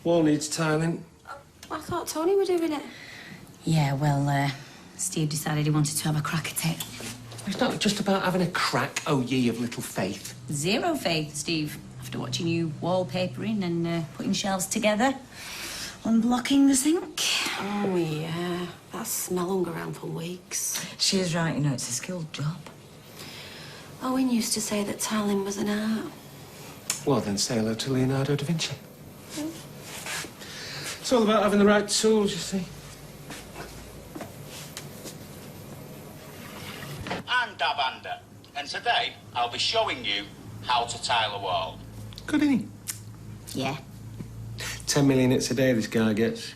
Wall needs tiling. I thought Tony were doing it. Yeah, well, Steve decided he wanted to have a crack at it. It's not just about having a crack, oh ye of little faith. Zero faith, Steve. After watching you wallpapering and putting shelves together, unblocking the sink. Oh, yeah. That smell hung around for weeks. She is right, you know, it's a skilled job. Owen used to say that tiling was an art. Well, then say hello to Leonardo da Vinci. It's all about having the right tools, you see. I'm Davander, and today I'll be showing you how to tile a wall. Good, isn't he? Yeah. 10 million hits a day this guy gets.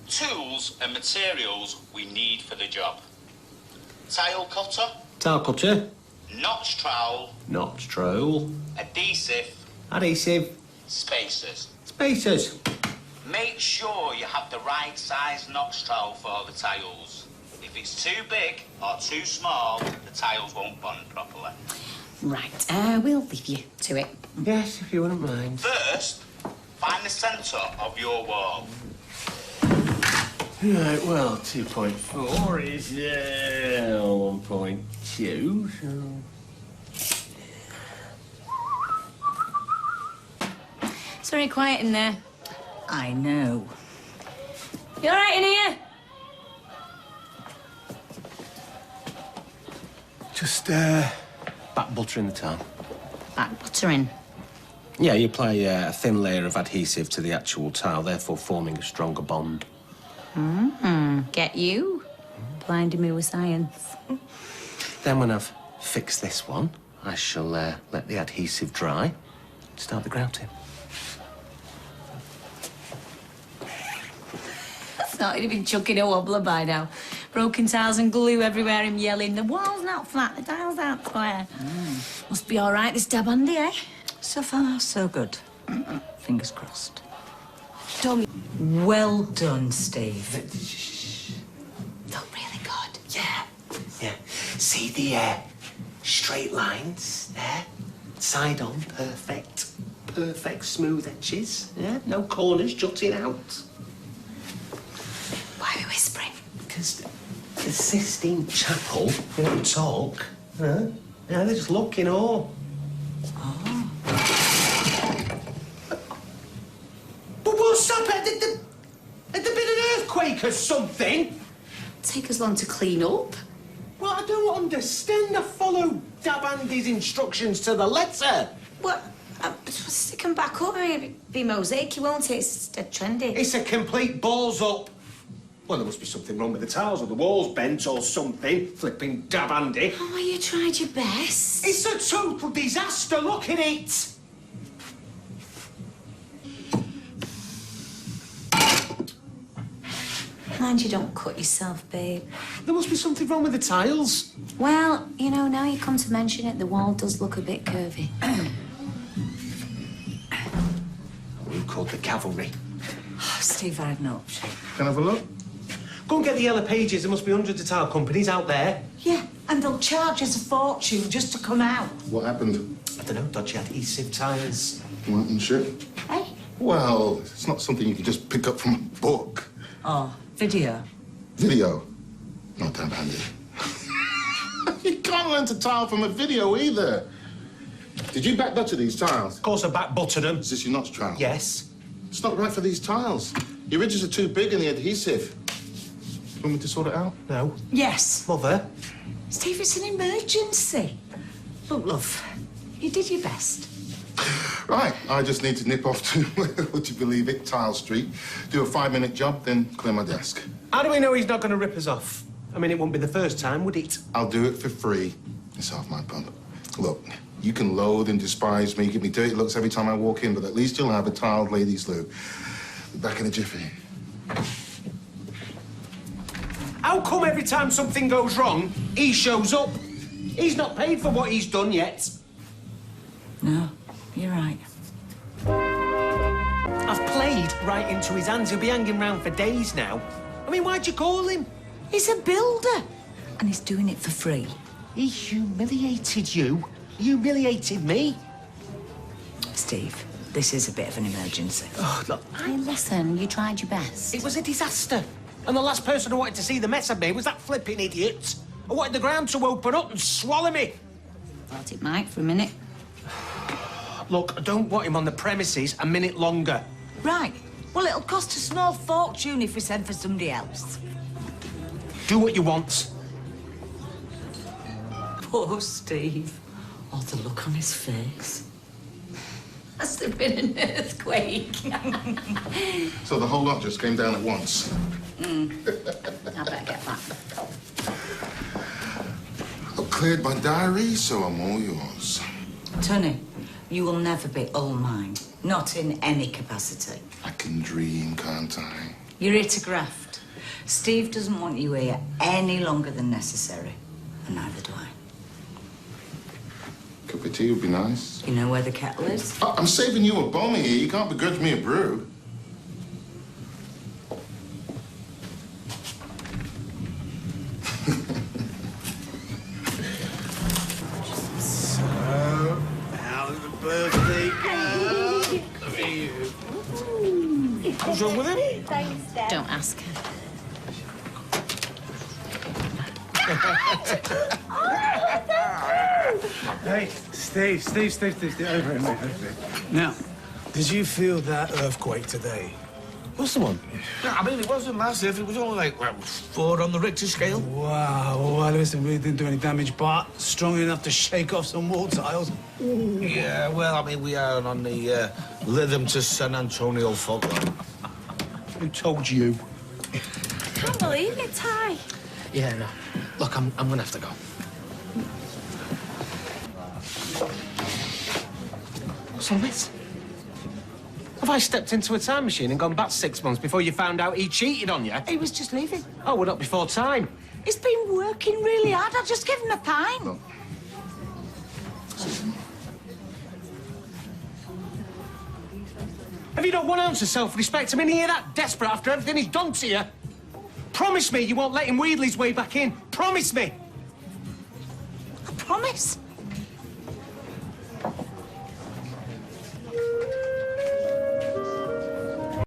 Tools and materials we need for the job. Tile cutter, Tile cutter. notch trowel, Notch trowel. adhesive, Adhesive. spacers. Spacers. Make sure you have the right size notch trowel for the tiles. If it's too big or too small, the tiles won't bond properly. Right, we'll leave you to it. Yes, if you wouldn't mind. First, find the centre of your wall. Right, well, 2.4 is 1.2, so... It's very quiet in there. I know. You all right in here? Just, back butter in the tile. Back buttering. Yeah, you apply a thin layer of adhesive to the actual tile, therefore forming a stronger bond. Get you? Blinding me with science. Then when I've fixed this one, I shall let the adhesive dry, start the grouting. Thought he'd been chucking a wobbler by now. Broken tiles and glue everywhere, him yelling, the wall's not flat, the tiles aren't square. Must be all right, this dab handy, eh? So far, so good. Fingers crossed. Tommy. Well done, Steve. Look really good. Yeah. See the straight lines there? Side on, perfect. Perfect smooth edges. Yeah, no corners jutting out. Why are we whispering? Because the Sistine Chapel, they don't talk. Huh? Yeah, they just look in awe. Oh. But what's up? Had there been an earthquake or something? Take us long to clean up. Well, I don't understand. I follow Dabandi's instructions to the letter. What? Stick them back up. I mean, it'd be mosaic, won't it? It's dead trendy. It's a complete balls up. Well, there must be something wrong with the tiles or the walls bent or something. Flipping Dabandi. Oh, well, you tried your best. It's a total disaster. Look at it. Mind you don't cut yourself, babe. There must be something wrong with the tiles. Well, you know, now you come to mention it, the wall does look a bit curvy. We called the cavalry. Oh, Steve, I had no option. Can I have a look? Go and get the yellow pages. There must be hundreds of tile companies out there. Yeah, and they'll charge us a fortune just to come out. What happened? I don't know, dodgy adhesive tiles. What and shit? Hey? Well, it's not something you can just pick up from a book. Oh, video. Video. Not that handy. You can't learn to tile from a video either. Did you back butter these tiles? Of course I back buttered them. Is this your notch trowel? Yes. It's not right for these tiles. Your ridges are too big and the adhesive. Want me to sort it out? No. Yes. Mother? Steve, it's an emergency. Look, love, you did your best. Right, I just need to nip off to, would you believe it, Tile Street, do a 5-minute job, then clear my desk. How do we know he's not going to rip us off? I mean, it wouldn't be the first time, would it? I'll do it for free. It's half my pub. Look, you can loathe and despise me, give me dirty looks every time I walk in, but at least you'll have a tiled ladies' loo. Be back in a jiffy. How come every time something goes wrong, he shows up? He's not paid for what he's done yet. No, you're right. I've played right into his hands. He'll be hanging round for days now. I mean, why'd you call him? He's a builder, and he's doing it for free. He humiliated you. He humiliated me. Steve, this is a bit of an emergency. Oh, look, Hey, listen, you tried your best. it was a disaster. And the last person who wanted to see the mess I made was that flipping idiot. I wanted the ground to open up and swallow me. Thought it might for a minute. Look, I don't want him on the premises a minute longer. Right. Well, it'll cost a small fortune if we send for somebody else. Do what you want. Poor Steve. Oh, the look on his face. Must have been an earthquake. So the whole lot just came down at once. I better get back. I've cleared my diary, so I'm all yours. Tony, you will never be all mine. Not in any capacity. I can dream, can't I? You're here to graft. Steve doesn't want you here any longer than necessary. And neither do I. Cup of tea would be nice. You know where the kettle is? I'm saving you a bomb here. You can't begrudge me a brew. How's the birthday girl? Look at you. What's wrong with him? Don't ask. Hey, Steve, over here, mate, over here. Now, did you feel that earthquake today? What's the one? I mean, it wasn't massive. It was only like, well, 4 on the Richter scale. Wow, well, listen, we didn't do any damage, but strong enough to shake off some wall tiles. Yeah, well, I mean, we are on the Lytham to San Antonio fault line. Who told you? Can't believe it, Ty. Yeah, no. Look, I'm gonna have to go. What's all this? Have I stepped into a time machine and gone back 6 months before you found out he cheated on you? He was just leaving. Oh, well, not before time. He's been working really hard. I'll just give him a pint. No. Have you not 1 ounce of self-respect? I mean, are you that desperate after everything he's done to you? Promise me you won't let him wheedle his way back in. Promise me. I promise.